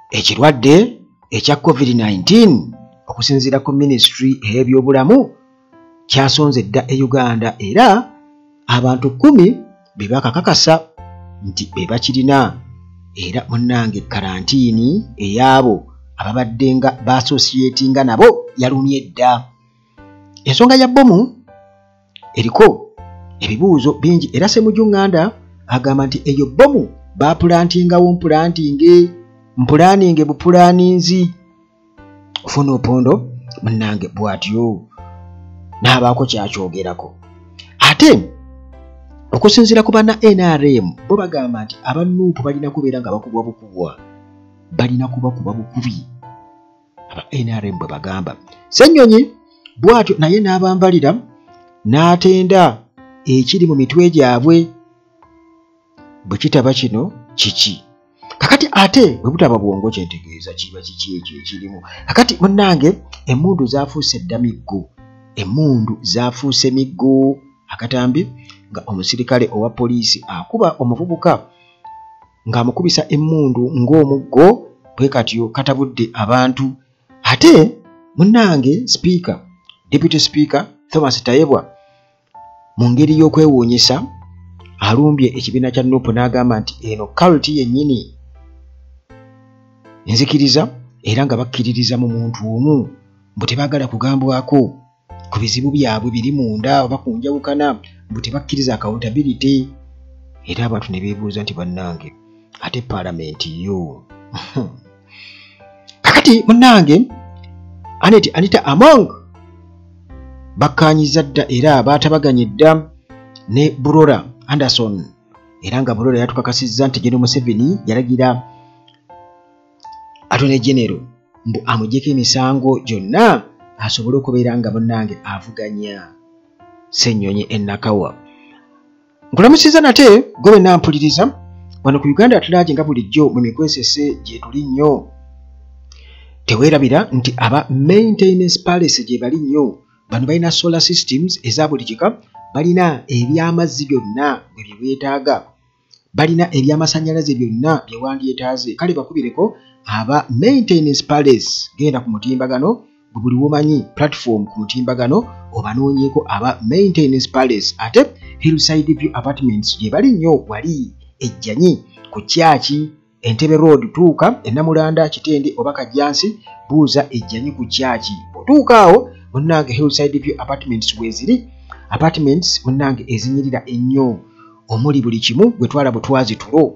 ekirwadde ekya COVID-19 okusinziira ku Ministry ey'ebyobulamu kyasonze dda e Uganda era abantu 10 be bakakakasa nti be bakirina era munnange karantiini eyabo ababadde nga baasosietinga nabo yalumye dda. Ensonga ya bbomu eriko ebibuuzo bingi era Ssemujjunganda agamba nti eyo bbomu bapulantingawo mpulaninge bupulaninzi ofuna opondo munnange bwatyo n'abaako kyakyogerako. Ate okusinziira ku banna NRM bo bagamba nti abannuupu balina kubeera nga bakubwa bukubi. Aba NRM bwe bagamba. Ssennyonyi bwatyo naye n'abambalira n'atenda ekiri mu mitwe gyabwe bwe kitaba kino kiki. Kakati ate bwe butaba bwongo kyentegeeza kiba kiki ekyo ekirimu. Kakati munnange emmundu zaafuuse dda miggo. Emmundu zaafuuse miggo. Akatambi nga omusirikale owa poliisi akuba omuvubuka ng'amukubisa emmundu ng'omuggo bwe katyo katabudde abantu. Ate munnange Deputy Speaker Thomas Tayebwa mu ngeri y'okwewuunyisa alumbye ekibiina kya NUP n'agamba nti eno kaliti yennyini nzikiriza era nga bakkiririza mu muntu omu mbu tebaagala kugambwako ku bizibu byabwe biri munda oba ku njawukana mbu tebakkiriza accountability. Era abantu ne beebuuza nti bannange ate paalamenti yo kakati munnange Anita Among bakkaanyiza dda era baatabaganye dda ne Burola Anderson era nga Burola yatukakasizza nti General Museveni yalagira Attorney General mbu amuggyeko emisango gyonna asobole okubeera nga munnange avuganya. Ssennyonyi Ennakawa nkulamusiza nate gwe nampuliriza wano ku Uganda Atulaje nga bulijjo mu mikwesese gye tuli nnyo. Teweerabira nti aba maintenance palace gye bali nnyo bano balina solar systems eza buli kika, balina ebyamazzi byonna bye beetaaga, balina ebyamasanyalaze byonna bye wandyetaaze. Kale bakubireko aba maintenance palace. Genda ku mutimbagano buli womanyi platform ku mutimbagano obanoonyeeko aba maintenance palace. Ate Hillside View Apartments gye bali nnyo wali ejjanyi ku Kyaki Entebbe Road. Tuuka Ennamulanda Kitende oba Kajjansi buuza ejjanyi ku Kyaki. Otuuka awo munnange Hillside View Apartments weziri apartments munnange ezinyirira ennyo omuli buli kimu gwe twala butwazi tulo.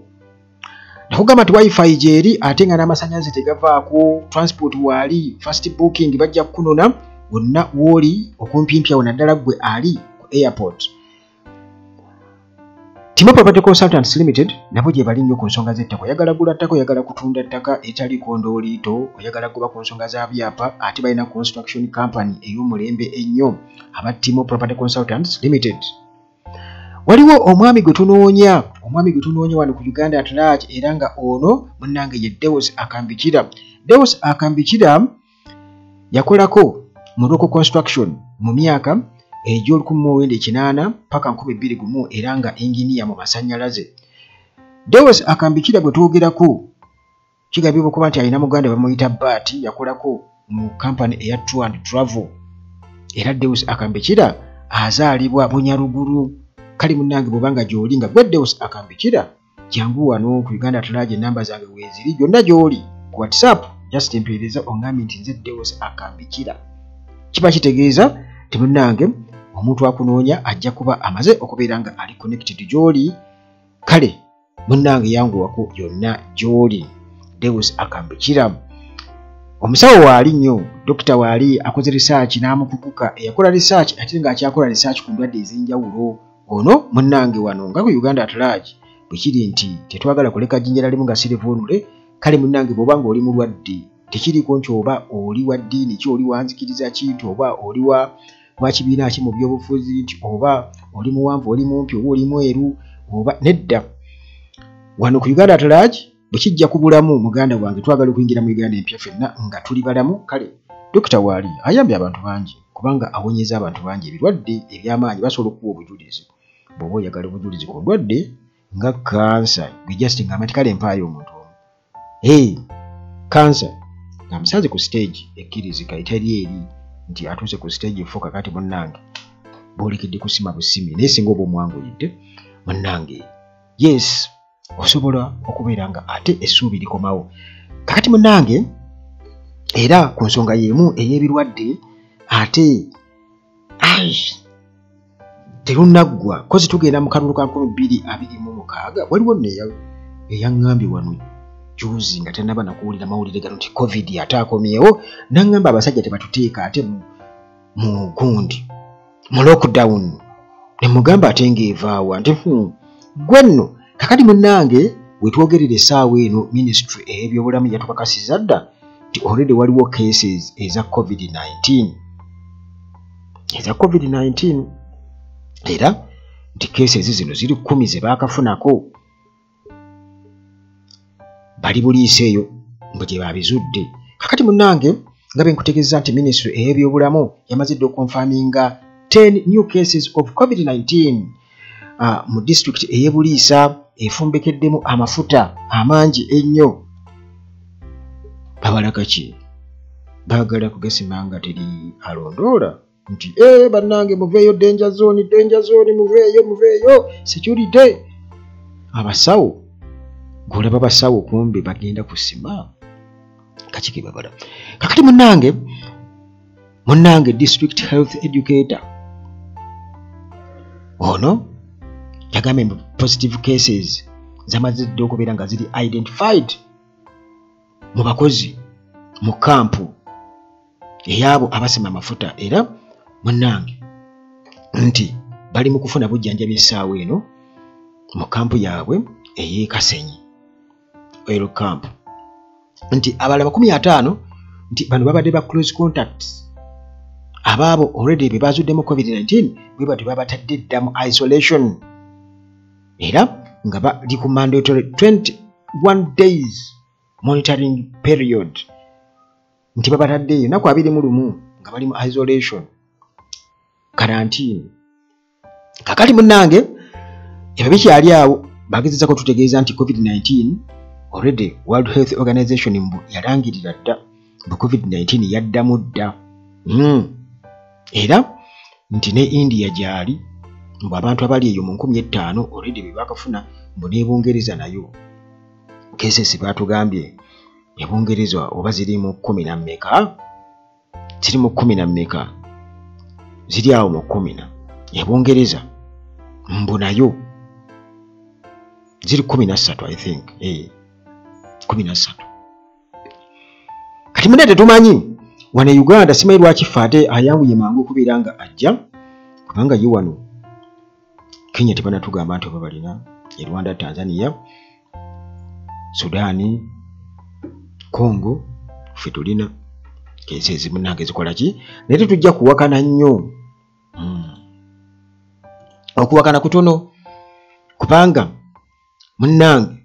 Nakugamba nti wifi gyeri ate nga n'amasannyalaze tegavaako, transport waali, fast booking bajja kukunona wonna w'oli okumpimpyawo naddala gwe ali ku airport. Timo Property Consultants Limited nabo gye bali nnyo ku nsonga z'ettaka. Oyagala gula ttaka, oyagala kutunda ttaka etaliiko ndooliito, oyagala kuba ku nsonga za byapa, ate balina construction company ey'omulembe ennyo aba Timo Property Consultants Limited. Waliwo omwami gwe tunoonya wano ku Uganda Atulaje era nga ono munnange ye Deus Akambikira. Deus Akambikira yakolako mu local construction mu myaka egy'olukumi paka 2001 era nga engineer mu masannyalaze. Deus Akambikira gwe twogerako kigambibwa okuba nti alina muganda bamuyita Bati, yakolako mu company eya Tour and Travel. Era Deus Akambikira azaalibwa Bunyaruguru. Kali munnange bw'obanga gy'oli nga gwe Deus Akambikira jangu wano ku Uganda Atulaje namba zange weeziri gyonna gy'oli ku WhatsApp just empeereza oŋŋambye nti nze Deus Akambikira. Kiba kitegeeza ti munnange omuntu akunoonya ajja kuba amaze okubeera nga ali connected gy'oli. Kale munnange yanguwako yonna gy'oli. Deus Akambikira omusawo waali nnyo, dokita waali akoze research n'amukukuka, eyakola research ate ng'akyakola research ku ndwadde ez'enjawulo. Ono munnange wano nga ku Uganda Atulaje bwe kiri nti tetwagala kuleka jjinjala limu nga sirivuunule. Kale munnange bw'oba ng'oli mulwadde tekiriiko nti oba oli wa ddiini ki, oli wanzikiriza ki, nti oba oli wa kibiina ki mu byobufuzi, nti oba oli muwanvu oli mumpi oba oli mweru oba nedda. Wano ku Uganda Atulaje bwe kijja ku bulamu muganda wange twagala okuyingira mu Uganda empya ffenna nga tuli balamu. Kale dokita waali ayambye abantu bangi kubanga awonyeza abantu bangi ebirwadde eby'amaanyi, basobola okuwa obujulizi. Bw'oba oyagala obujulizi ku ndwadde nga kansa gwe just ngamba nti kale mpaayo omuntu omu. cancer amusanze ku stage ekkirizika etali eri nti atuuse ku stage efuuka kati munnange boolekedde kusima busimi naye singa oba omwanguyidde munnange yes osobola okubeera nga ate essuubi likomawo kakati munnange era ku nsonga y'emu ey'ebirwadde ate terunaggwa kozi tugenda mu kalulu ka 2026 waliwo nno eyaŋŋambye wano juzi nga tannaba nakuwulira mawulire gano nti covid ate akomyewo naŋŋamba abasajja tebatuteeka ate mu gundi mu lockdown ne mugamba ate ng'evaawa nti gwe nno kakati munnange wetwogerera essaawa eno ministry ey'ebyobulamu yatukakasiza dda nti already waliwo cases eza covid-19 era nti cases zino ziri 10 ze baakafunako bali buliisa eyo mbu gye babizudde kakati munnange nga benkutegeeza nti ministry ey'ebyobulamu yamazidde okonfaminga 10 new cases of covid-19 mu district ey'e Buliisa efumbekeddemu amafuta amangi ennyo babalaga ki baagala kugasima nga teri alondoola nti bannange muveeyo danger zone muveeyo security abasawo golaba basawo kumbe bagenda kusima kachike babala kakati munnange district health educator ono yagambye positive cases zamazidde okubeera nga ziri identified mu bakozi mu kampu eyabo abasima amafuta era munnange nti bali mu kufuna bujjanjabi essaawa eno mu kampu yaabwe ey'e Kasenyi oil camp nti abalala 50 nti bano babadde ba close contacts abaabo already be bazuddemu covid-19 bwe bati babatadde dda mu isolation era nga bali ku mandatory 21 days monitoring period nti babataddeyo naku 21 nga bali mu isolation quarantine kakati munnange ebyo bikyali awo bagezezako tutegeeza nti covid-19 already World Health Organization mbu yalangirira dda mbu covid-19 yaddamu dda era nti ne India gyali mbu abantu abali eyo mu 15 already be bakafuna mbu ne Bungereza nayo cases batugambye ebungereza oba ziri mu 10 na mmeka ziri mu 10 na mmeka ziri awo mu 10 ebungereza mbu nayo ziri 13 I think 13 kati munete tumanyi wane Uganda simanyi lwaki fate ayanguye mangu okubeera nga ajja kubanga ye wano Kenya tebana tugamba nti balina Rwanda, Tanzania, Sudani, Congo ffe tulina kese zimunange zikola ki naye tujja kuwakana nnyo okuwakana kutono kubanga munnange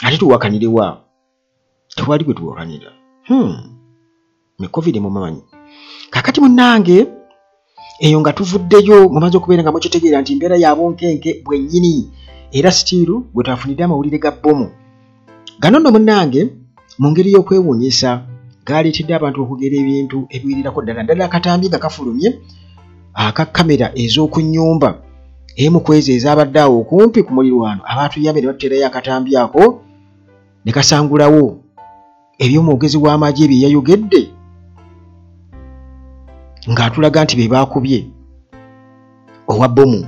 ate tuwakanire wa tewali gwe tuwakanira me covid mumanyi kakati munnange eyo nga tuvuddeyo mumaze okubeera nga mukitegeera nti mbeera yabonkenke bwennyini era sitiiru bwe twafunidde amawulire ga bbomu gano nno munnange mu ngeri y'okwewuunyisa gaaleetedde abantu okugera ebintu ebiwirirako ddala akatambi nga kafulumye aka kamera ez'oku nnyumba emu kwezi ezabadde awo okumpi ku mulirwano abatuyambe ne batuterayo akatambi ako ne kasangulawo eby'omwogezi w'amagye bye yayogedde ng'atulaga nti be baakubye owa bbomu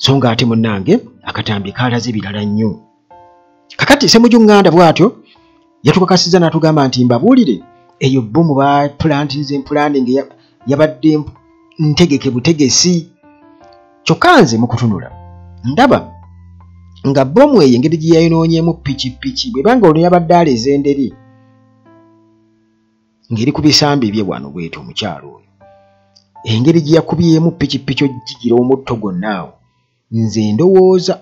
so nga ate munnange akatambi kaalaze birala nnyo kakati Ssemujju bw'atyo yatukakasiza n'atugamba nti mbabuulire eyo bbomu ba planning yabadde ntegeke butegesi kyokka nze mu kutunula ndaba nga bbomu eyo engeri gye yayinoonyemu pikipiki bwe banga ono yabadde aleza enderi ngeri ku bisambi bye wano bwetyo omukyalo oyo engeri gye yakubyemu pikipiki ogigira omutto gwonna awo nze ndowooza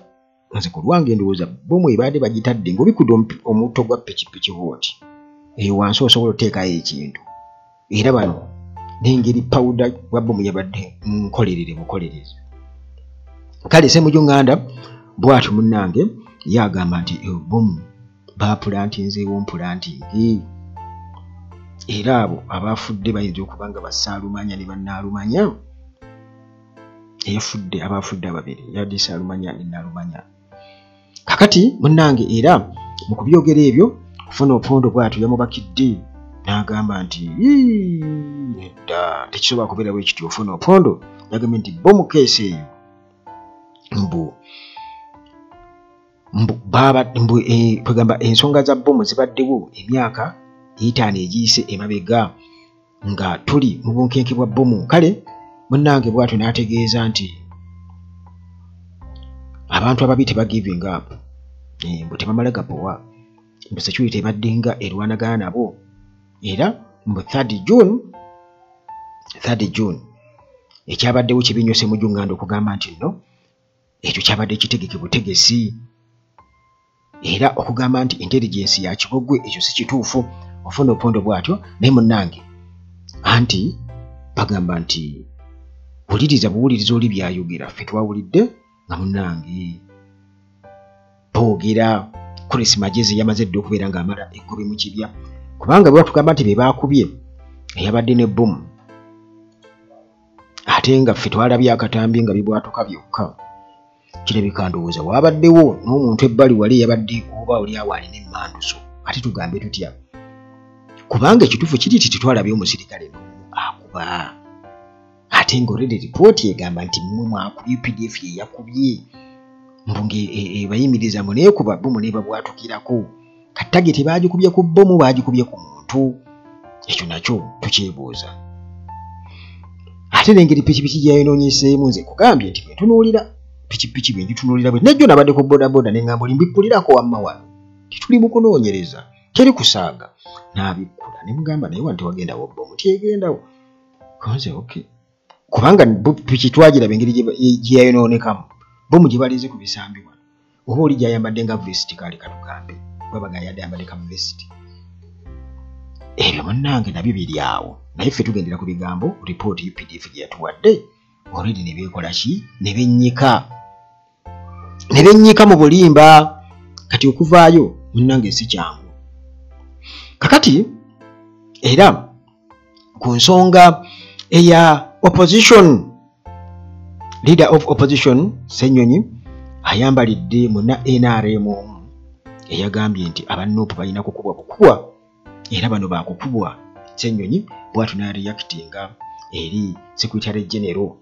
nze ku lwange ndowooza bbomu ebadde bagitadde ng'obikudde omutto gwa pikipiki bwoti eyo wansi osobola oteekayo ekintu era bano n'engeri pawuda gwa bbomu yabadde bukolereze kale Ssemujju bw'atyo munnange yagamba nti bbomu bapulantinzeewo mpulantingi era abo abafudde bayinza okuba nga basaalumanya ne bannaalumanya eyafudde abafudde ababiri yadde Saalumanya ne Naalumanya. Kakati munnange era mu kubyogera ebyo Ofuna Opondo bw'atyo yamubakidde n'agamba nti nedda tekisobola kubeerawo ekityo. Ofuna Opondo yagambye nti bomu keesi eyo kwegamba ensonga za bomu zibaddewo emyaka 5 egiyise emabega nga tuli mu bunkenke bwa bomu. Kale munnange bw'atyo n'ategeeza nti abantu ababi tebagiving up, mbu tebamala gapowa, mbu security ebadde nga erwanagana nabo. Era mbu 3 June ekyabaddewo kibinyose mu Junganda okugamba nti nno ekyo kyabadde kitegeke butegesi era okugamba nti intelligence ya Kibogwe ekyo si kituufu. Ofuna Opondo bw'atyo naye munnange anti bagamba nti wuliriza buwuliriza oli byayogera ffe twawulidde nga munnange boogera Chris Magezi yamaze dde okubeera ng'amala eggobe mu kibya kubanga bwe batugamba nti be baakubye eyabadde ne bomu ate nga ffe twalabye akatambi nga bibwatuka byokka. Kirabika ndowooza waabaddewo n'omuntu ebbali wali eyabadde oba oli awo alina emmanduso ate tugambe tutya kubanga ekituufu kiri ti tetwalabye omusirikale n'omu akuba ate ng'olredde ripooti egamba nti mmwe mwakubye PDF ye yakubye mbunge ebayimiriza mu neekuba bomu neebabwatukirako kattage tebaagikubye ku bomu baagikubye ku muntu. Ekyo nakyo tukyebuuza. Ate n'engeri pikipiki gyayonoonyeseemu nze kugambye nti bwentunuulira pikipiki bwe ngitunuulira bwe nejjo nabadde ku bodaboda ne ngamba mbikkulirako wamma wano tituli mu kunoonyereza teri kusaaga n'abikkula ne mugamba naye wanti wagendawo bomu tyegendawo konze okay kubanga piki twagirabe engeri gye yayonoonekamu bomu gye balize ku bisambi wano oba oli gyayambadde nga vest kaali katugambe babaga yadde ayambadde ka vest ebyo munnange nabyo biri awo naye ffe tugendera ku bigambo ripooti UPDF gye yatuwadde already ne beekola ki ne bennyika mu bulimba kati okuvaayo munnange si kyangu. Kakati era ku nsonga eya opposition leader of opposition Ssenyonyi ayambalidde muna NRM eyagambye nti abanupu balina kukubwa bukubwa era bano bakukubwa. Ssenyonyi bw'atyo n'areactinga eri Secretary General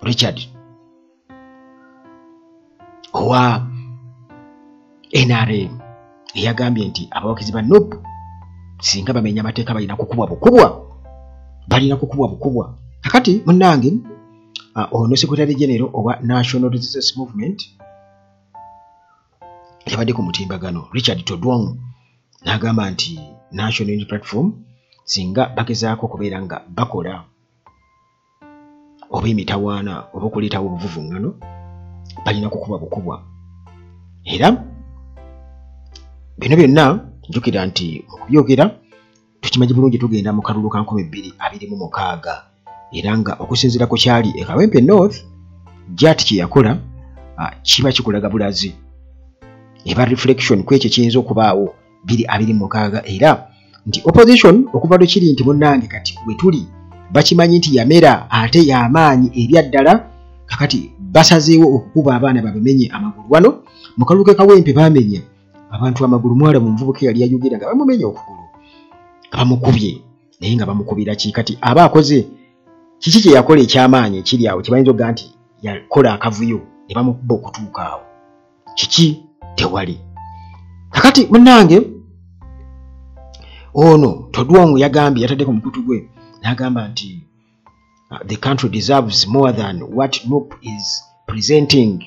Richard owa NRM eyagambye nti abawakizi ba NUP singa bamenya amateeka balina kukubwa bukubwa. Kakati munnange ono Secretary General owa National Resistance Movement yabadde ku mutimbagano Richard Todwong n'agamba nti National Unity Platform singa bagezaako okubeera nga bakola oba emitawaana oba okuleetawo obuvuvuŋŋano balina kukubwa bukubwa. Era bino byonna njukira nti okubyogera tukimanyi bulungi tugenda mu kalulu ka 2026 era nga okusinziira ku kyali e Kawempe North JAT kye yakola kiba kikulaga bulazi eba reflection ku ekyo kiyinza okubaawo 2026 era nti opposition okuva lwe kiri nti munnange kati we tuli bakimanyi nti yamera ate y'amaanyi ebyaddala kakati basazeewo okukuba abaana babamenye amagulu wano mu kalulu ke Kawempe baamenya abantu amagulu mwala mu nvubuka yali yayogera nga bamumenya okugulu bamukubye naye nga bamukubira ki kati aba akoze kiki kye yakola ekyamaanyi ekiri awo kibayinza okuga nti yakola akavuyo ne bamukuba okutuuka awo kiki tewali. Kakati munnange ono Todwong yagambye yataddeko mukutu gwe n'agamba nti the country deserves more than what NUP is presenting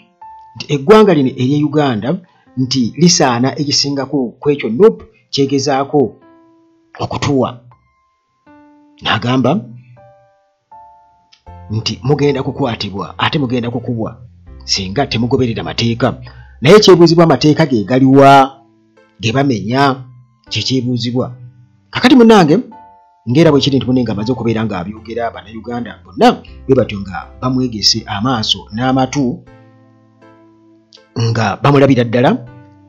nti eggwanga lino erye Uganda nti lisaana egisingako ku ekyo NUP kyegezaako okutuwa. N'agamba nti mugenda kukwatibwa ate mugenda kukubwa singa temugoberera mateeka naye kyebuuzibwa amateeka ge galiwa ge bamenya kyebuuzibwa. Kakati munnange ngera bwe kiri nti munenga amaze okubeera nga abyogera bannayuganda bonna bwe batyo nga bamwegese amaaso n'amatu nga bamulabira ddala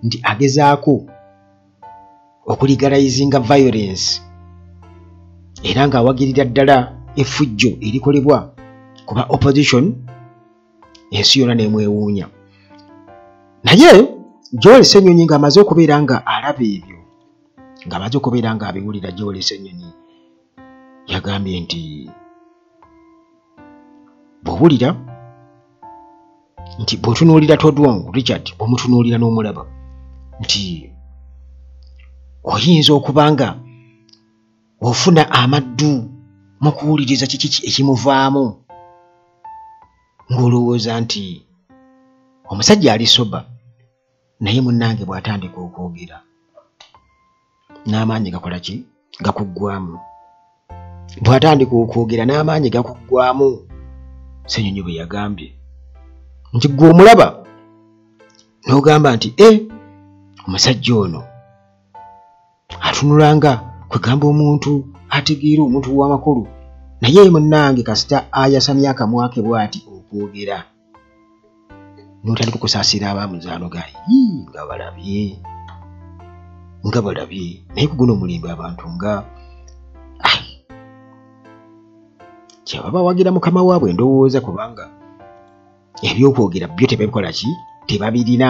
nti agezaako okuligalizinga violence era ng'awagirira ddala effujjo erikolebwa kuba opposition ensi yonna n'emwewuunya. Naye Joel Ssenyonyi ng'amaze okubeera nga alaba ebyo, ng'amaze okubeera nga abiwulira, Joel Ssenyonyi yagambye nti bw'owulira nti bw'otunuulira Todwong Richard, bw'omutunuulira n'omulaba nti oyinza okuba nga ofuna amaddu mu kuwuliriza kiki ekimuvaamu, ng'olowooza nti omusajja ali soba, naye munnange bw'atandika okwogera n'amaanyi gakola ki? Gakuggwaamu. Bw'atandika okwogera n'amaanyi gakuggwaamu. Ssenyonyi bwe yagambye nti gwe omulaba n'ogamba nti omusajja ono atunulanga kwegamba omuntu ategeera, omuntu w'amakulu, naye munnange kasita ayasamya akamwa ke bw'ati okwogera n'otandika okusaasira abaamuzaano ga nga balabye naye ku guno omulembe abantu nga kyebaba wagira mukama waabwe ndowooza, kubanga ebyokwogera byo tebabikola ki? Tebabirina.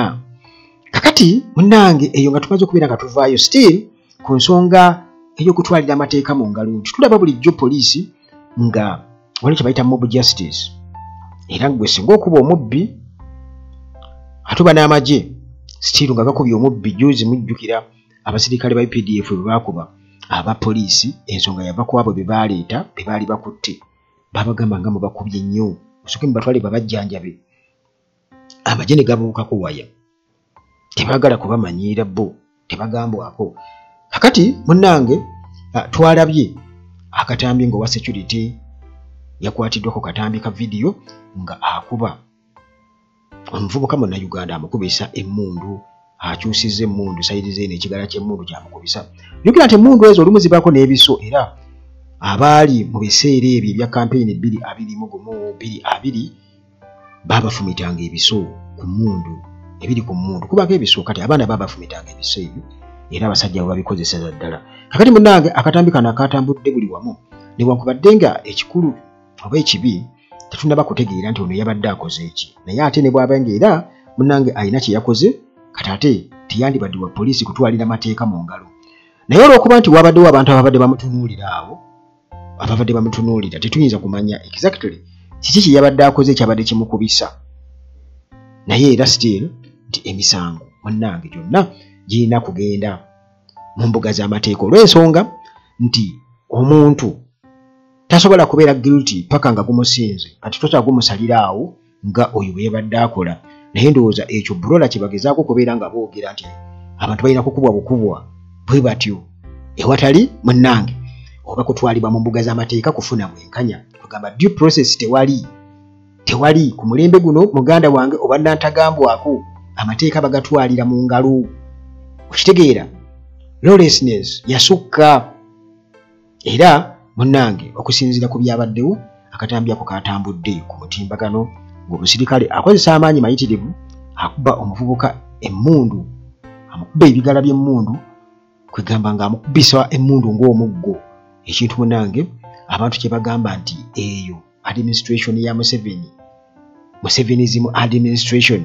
Kakati munnange eyo nga tumaze okubeera nga tuvaayo still ku nsonga ey'okutwalira amateeka mu ngalo, nti tulaba bulijjo poliisi nga waliwo kye bayita mob justice, era gwe singa okuba omubbi atuba n'amagye still nga gakubye omubbi. Juzi mujjukira abasirikale ba UPDF bwe baakuba aba poliisi, ensonga yava ku abo be baaleeta be baali bakutte, babagamba nga mubakubye nnyo, osooke mubatwale babajjanjabe. Amagye ne gabuukako waya, tebaagala kubamanyiira bo, tebagambwako. Kakati munnange twalabye akatambi ng'owa security yakwatiddwako katambi ka vidiyo nga akuba omuvubuka Munnayuganda, amukubisa emmundu, akyusizza emmundu sayidi zeeno, ekigala ky'emmundu kyamukubisa. Yogera nti emmundu ezo olumu zibaako n'ebiso, era abaali mu biseera ebyo ebya kampeyini 2021-2022 babafumitanga ebiso ku mmundu, ebiri ku mmundu kubanga ebiso, kati abaana babafumitanga ebiso ebyo, era abasajja abo babikozesa ddala. Kakati munnange akatambi kano akatambudde buli wamu, newankubadde nga ekikulu oba ekibi tetunaba kutegeera nti ono yabadde akoze eki, naye ate ne bw'aba ng'era munnange alina kye yakoze, kati ate tiyandibadde wa poliisi kutwalira amateeka mu ngalo. Naye olw'okuba nti wabaddewo abantu ababadde bamutunuulira awo, ababadde bamutunuulira, tetuyinza kumanya exactly kiki kye yabadde akoze ekyabadde kimukubisa. Naye era still nti emisango munnange gyonna girina kugenda mu mbuga z'amateeka, olw'ensonga nti omuntu tasobola kubeera guilty paka nga gumusinze, kati tosobola gumusalira awo nga oyo bwe yabadde akola. Naye ndowooza ekyo bulola kye bagezaako okubeera nga boogera nti abantu balina kukubwa bukubwa bwe batyo, ewatali munnange oba kutwalibwa mu mbuga z'amateeka kufuna bwenkanya. Tugamba due process tewali ku mulembe guno, muganda wange oba nantagambwako, amateeka bagatwalira mu ngalo. Okitegeera, lawlessness yasukka. Era munnange okusinziira ku byabaddewo, akatambi ako katambudde ku mutimbagano ng'omusirikale akozesa amaanyi mayitirivu, akuba omuvubuka emmundu, amukuba ebigala by'emmundu, kwegamba ng'amukubisa emmundu ng'omuggo. Ekintu munnange abantu kye bagamba nti eyo administration ya Musevenism administration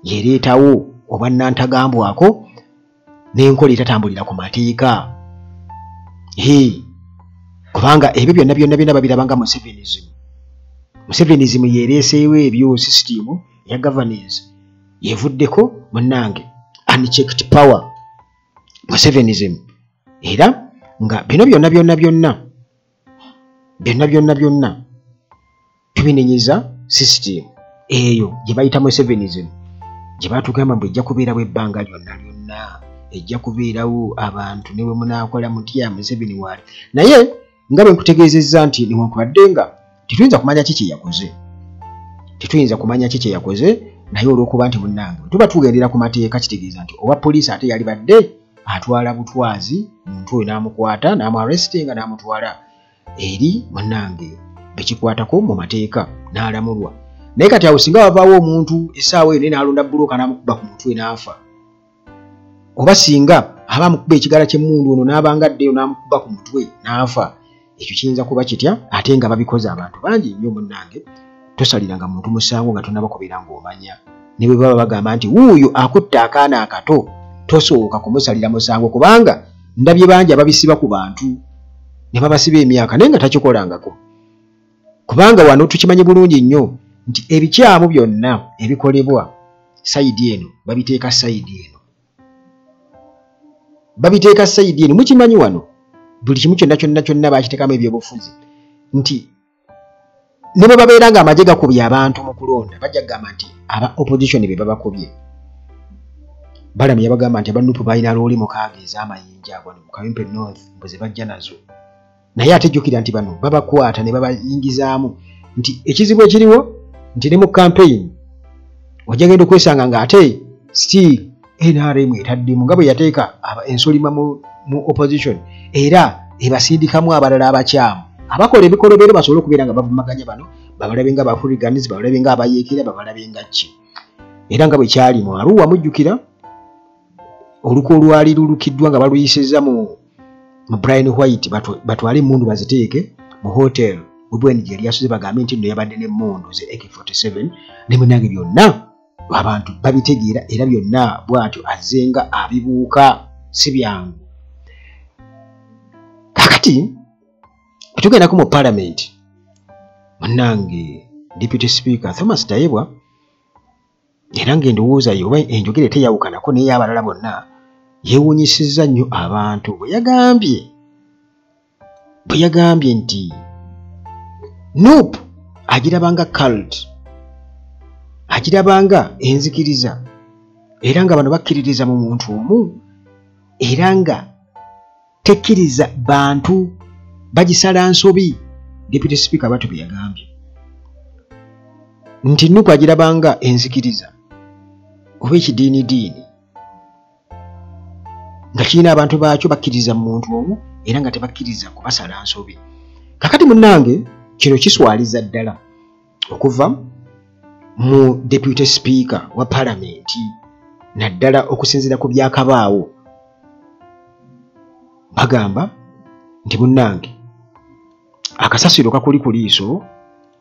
yereetawo oba nantagambwako n'enkola etatambulira ku mateeka. Kubanga ebyo byonna babiraba nga Musevenism yereeseewo ebyo system ya governance yevuddeko munnange unchecked power Musevenism, era nga bino byonna tubinenyeza system eyo gye bayita Musevenism, gye batugamba mbu ejja kubeerawo ebbanga lyonna, ejja kubeerawo abantu ne bwe munaakola mutya Museveni waali. Naye nga bwe nkutegeezezza nti newankubadde nga tetuyinza kumanya kiki kye yakoze, naye olw'okuba nti munnange tuba tugendera ku mateeka, kitegeeza nti owa poliisi ate yali badde atwala butwazi omuntu oyo n'amukwata n'amuarrestinga n'amutwala eri munnange bekikwatako mu mateeka n'alamulwa. Naye kati awo singa wavaawo omuntu essaawa eyo naye n'alonda bbulooka n'amukuba ku mutwe n'afa, oba singa aba mukuba ekigala ky'emmundu ono n'abanga addeyo n'amukuba ku mutwe n'afa, ekyo kiyinza kuba kitya ate nga babikoze abantu bangi nnyo munnange. Tosaliranga muntu musango nga tonnabakubira ng'omanya. Ne bwe baba bagamba nti wuuyo akutte akaana akato, tosooka kumusalira musango kubanga ndabye bangi ababisiba ku bantu ne babasiba emyaka naye nga takikolangako. Kubanga wano tukimanyi bulungi nnyo nti ebikyamu byonna ebikolebwa sayidi eno babiteeka sayidi eno. Babiteeka sayidi eno. Mukimanyi wano buli kimu kyonna bakiteekamu ebyobufuzi nti ne bwe babeera nga amagye gakubye abantu mu kulonda bajja kugamba nti aba opposition be babakubye. Balamye bagamba nti abanupu balina looli mukaaga ez'amayinja wano mu Kawempe North mbuze bajja nazo. Naye ate jjukira nti bano babakwata ne babayingizaamu nti ekizibu ekiriwo nti ne mu campaign ojja genda okwesanga nga ate still NRM etaddemu nga bwe yateeka ensolima mu opposition era ebasindikamu abalala abakyamu abakola ebikolobero basobole okubeera nga bavumaganya bano babalabe nga abafuriganizi babalabe nga abayeekera babalabe nga ki. Era nga bwe kyali mu Arua mujjukira oluko olwali lulukiddwa nga baluyisizza mu Brian White batwale emmundu baziteeke mu hotel Ubweni gye lyasuze bagambe nti nno yabadde n'emmundu ze AK47 ne munange byonna abantu babitegeera era byonna bw'atyo azenga abibuuka si byangu. Kakati tugendako mu parliament munnange Deputy Speaker Thomas Tayebwa era ng'endowooza ye oba enjogere teyawukanako n'ey'abalala bonna yeewuunyisizza nnyo abantu bwe yagambye nti Nuupu agirabanga cult, agirabanga enzikiriza era nga bano bakkiririza mu muntu omu era nga tekkiriza bantu bagisala nsobi. Deputy Speaker batu bwe yagambye nti Nuupu agirabanga enzikiriza oba ekidiinidiini nga kirina abantu baakyo bakkiriza mu muntu omu era nga tebakkiriza kubasala nsobi. Kakati munnange kino kiswaliza ddala okuva mu Deputy Speaker wa Parliament naddala okusinziira ku byakabaawo bagamba nti munnange akasasiro kakuli ku liiso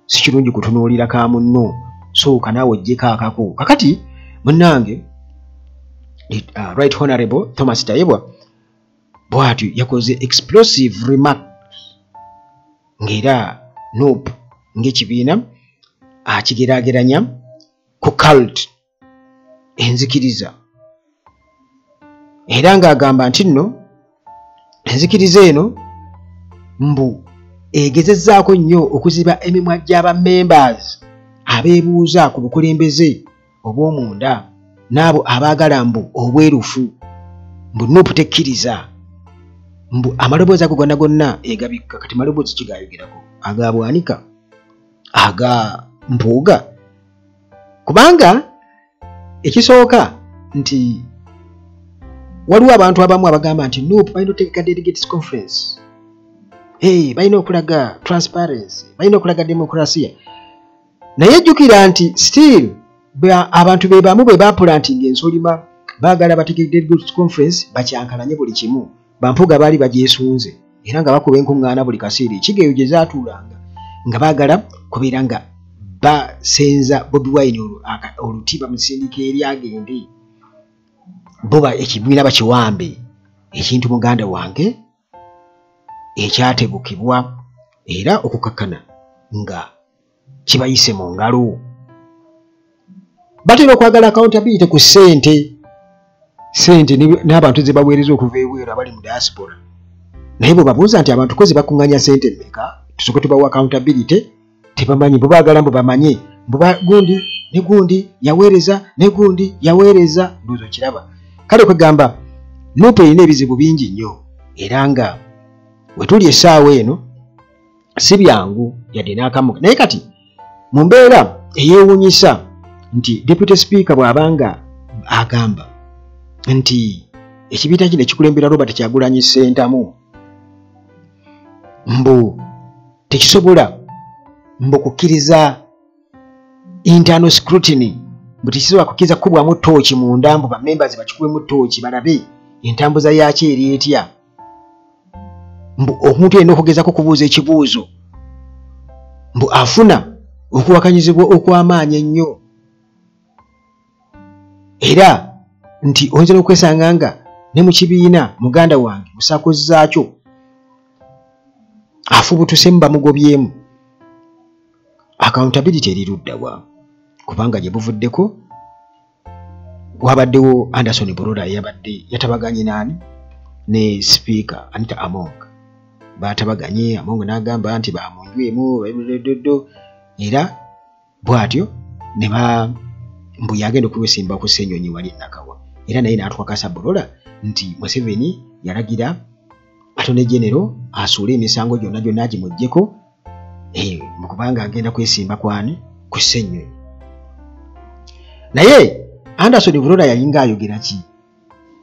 si kirungi kutunuulira ka munno sooka naawe ojjeko akako. Kakati munnange Right Honorable Thomas Tayebwa bw'atyo yakoze explosive remarks ng'era Nuupu ng'ekibiina akigeraageranya ku cult enzikiriza era ng'agamba nti nno enzikiriza eno mbu egezezzaako nnyo okuziba emimwa gy'aba members abeebuuza ku bukulembeze obw'omunda n'abo abaagala mbu obwerufu mbu Nuupu tekkiriza mbu amaloboozi ago gonna gonna egabikka. Kati maloboozi kigayogerako aga Bwanika aga Mpuuga kubanga ekisooka nti waliwo abantu abamu abagamba nti Nuupu balina okutegeka delegates conference, balina okulaga transparency, balina okulaga demokrasiya. Naye jjukira nti still abantu be bamu bwe bapulantinga ensolima baagala bategeke delegates conference bakyankalanye buli kimu. Bampuuga baali bagyesunze era nga bakuba enkuŋŋaana buli kaseera ekigeyo gye zaatuulanga nga baagala kubeera nga basenza Bobi Wine oluti bamusindika eri agende boba ekibiina bakiwambe ekintu muganda wange ekyategukibwa era okukakkana nga kibayise mu ngalo. Batera okwagala accountability ku ssente n'abantu ze baweereza okuva ebweru abali mu diaspora. Naye bwe babuuza nti abantu kozi bakuŋŋanya ssente mmeka tusooke tubawa accountability tebamanyi bwe baagala mbu bamanye mbu gundi ne gundi yaweereza ne gundi yaweereza ndowooza kiraba. Kale kwegamba Nuupu erina ebizibu bingi nnyo era nga we tuli essaawa eno si byangu yadde n'akamu. Naye kati mu mbeera eyeewuunyisa nti Deputy Speaker bw'abanga agamba nti ekibiina kino ekikulembera Robert Kyagulanyi Ssentamu mbu tekisobola mbu kukkiriza internal scrutiny Butikisobola kukkiriza kubwamu ttooki munda mbu bamembers bakikuwemu ttooki balabe entambuza yakyo eri etya. Mbu omuntu yenna okugezako kubuuza ekibuuzo mbu afuna okuwakanyizibwa okw'amaanyi ennyo. Era nti oyinza n'okwesanga nga ne mu kibiina muganda wange musakozaakyo afubutuse bamugobyemu. Accountability eriruddawa kubanga gye buvuddeko wabaddewo Anderson Bulola yabadde yatabaganye nani ne speaker Anita Among. Batabaganye Among n'agamba nti bamunywemu era bw'atyo ne mbu yagenda okwesimba ku Ssenyonyi wali Nakawa. Era naye n'atwakasa Bulola nti Museveni yalagira Attorney General asuule emisango gyonna agimuggyeko mu kubanga agenda kwesimba kwani ku Ssenyonyi. Naye Anderson Bulola yalinga ayogera ki?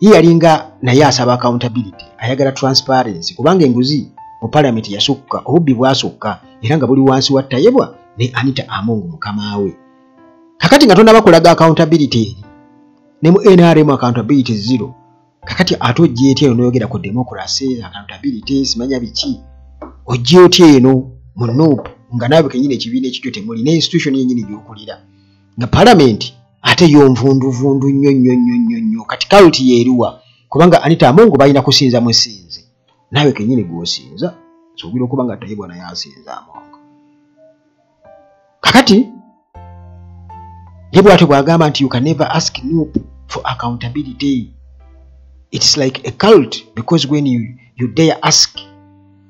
Yalinga naye asaba accountability, ayagala transparency kubanga enguzi mu parliament yasukka, obubbi bwasukka era nga buli wansi wa Tayebwa ne Anita Among mukamaawe. Kakati nga tonna bakolaga accountability ne mu NRM accountability zero. Kakati ate ojje etya n'oyogera ku democracy, accountability, simanya biki. Ojje otya eno mu NUP nga naawe kenyine ekibiina ekikyo temuli ne institution yennyini gy'okulira. Nga parliament ate yonvunduvundu nnyo kati kaluti yeeruwa kubanga Anita Among balina kusinza musinze. Naawe kenyine gw'osinza sobira okubanga Tayebwa naye asinza Among. Kakati ye bw'atyo bw'agamba nti you can never ask NUP for accountability. It's like a cult because when you dare ask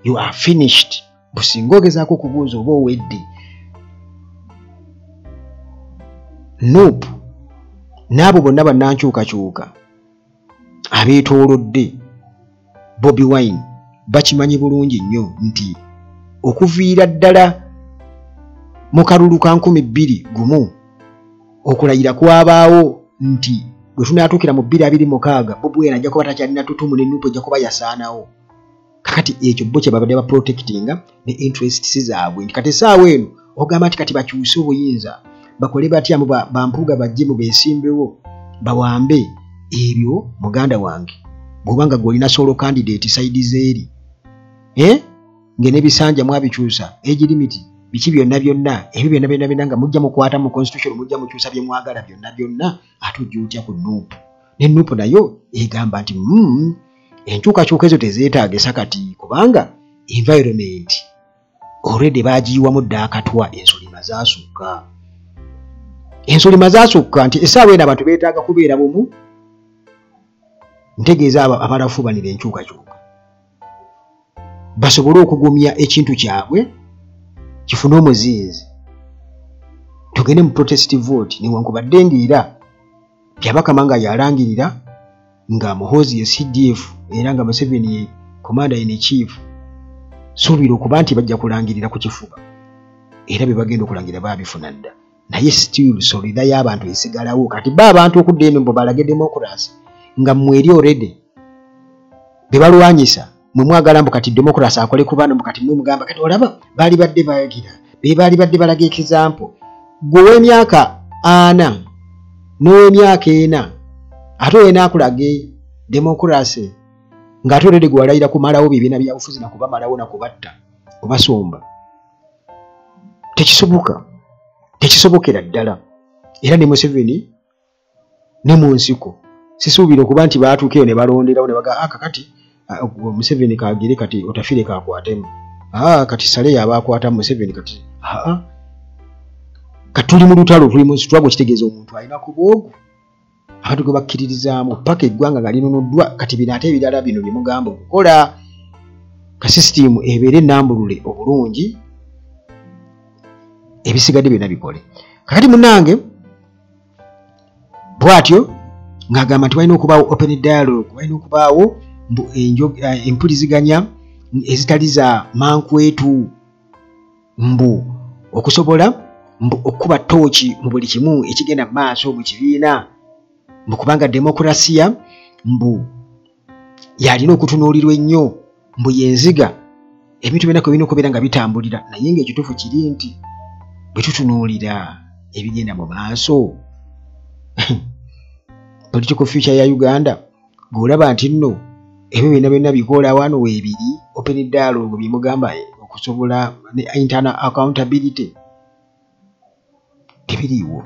you are finished. Businga ogezaako okubuuza oba owedde. NUP n'abo bonna bannankyukakyuka abeetoolodde Bobi Wine bakimanyi bulungi nnyo nti okuviira ddala mu kalulu ka 2021 okulayira kwabaawo nti bwe tunaatuukira mu 2026 Bobi Wine ajja kuba takyalina tutumu ne NUP ejja kuba yasaanawo. Kakati ekyo bo kye babadde baprotectinga ne interests zaabwe nti kati essaawa eno ogamba nti kati bakyuse obuyinza bakole batya mu bampuuga bajje mu beesimbewo bawambe ebyo. Muganda wange bw'obanga gw'olina solo candidate side zeeri ng'enebisanja mwabikyusa age limit biki byonna ebyo byonna nga mujja mukwata mu constitution mujja mukyusa bye mwagala byonna ate ojja otya ku NUP. Ne NUP nayo egamba nti enkyukakyuka ezo tezeetaagisa kati kubanga environment already baagiyiwamu dda akatwa. Ensolima zaasukka nti essaawa eno abantu beetaaga kubeera bumu. Ntegeeza abalafubanira enkyukakyuka basobole okugumya ekintu kyabwe kifune omuzinzi tugende mu protest vote newankubadde ng'era byabakama nga yalangirira nga Muhoozi ye CDF era nga Museveni ye commander in chief. Suubira okuba nti bajja kulangirira ku kifuba era bye bagenda okulangirira baabifuna dda. Naye still solida y'abantu esigalawo kati abantu okudda eno mbu balage democracy nga mweri already be balwanyisa mwe mwagala mbu kati democracy akole ku bano kati mwe mugamba kati olaba baali badde bayagira be baali badde balaga example gwe w'emyaka 4 n'ow'emyaka 4 ate wena akulage democracy ng'ate already gwe walayira kumalawo bibiina bya bufuzi na kubamalawo na kubatta kubasomba. Tekisobokera ddala era ne Museveni ne mu nsiko sisuubira okuba nti baatuukeyo ne balonderawo ne baga kakati Museveni kaagire kati otafire kaakwatemu kati sale yabaakwata Museveni kati katuli mu lutalo tuli mu nsitwago kitegeeza omuntu alina ku bwogu abantu gwe bakkiririzaamu paka eggwanga nga linunuddwa kati bino ate ebirala bino bye mugamba okukola ka sisitimu ebeere ennambulule obulungi ebisigadde byonna bikole. Kakati munnange bw'atyo ng'agamba nti walina okubaawo open dialogue, walina okubaawo empuliziganya ezitali za mankwetu mbu okusobola mbu okuba ttooki mu buli kimu ekigenda mu maaso mu kibiina mbu kubanga demokrasiya mbu yalina okutunuulirwa ennyo mbu yenziga ebintu byonna kwe birina okubeera nga bitambulira naye ng'ekituufu kiri nti bwe tutunuulira ebigenda mu maaso political future ya Uganda golaba nti nno ebyo byonna bikola wano weebiri open dialogue bimugamba okusobola ne internal accountability tebiriiwo.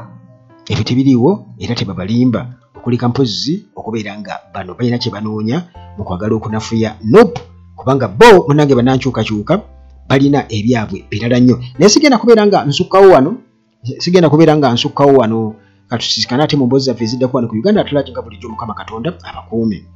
Ebyo tebiriiwo era tebabalimba okulika mpozi okubeera nga bano balina kye banoonya mu kwagala okunafuya nope, kubanga bo munange banankyukakyuka balina ebyabwe birala nnyo. Naye sigenda kubeera nga nsukkawo wano katusisikana ate mu mboozi zaffe eziddako wano ku Uganda Atulaje nga bulijjo Mukama Katonda abakuume.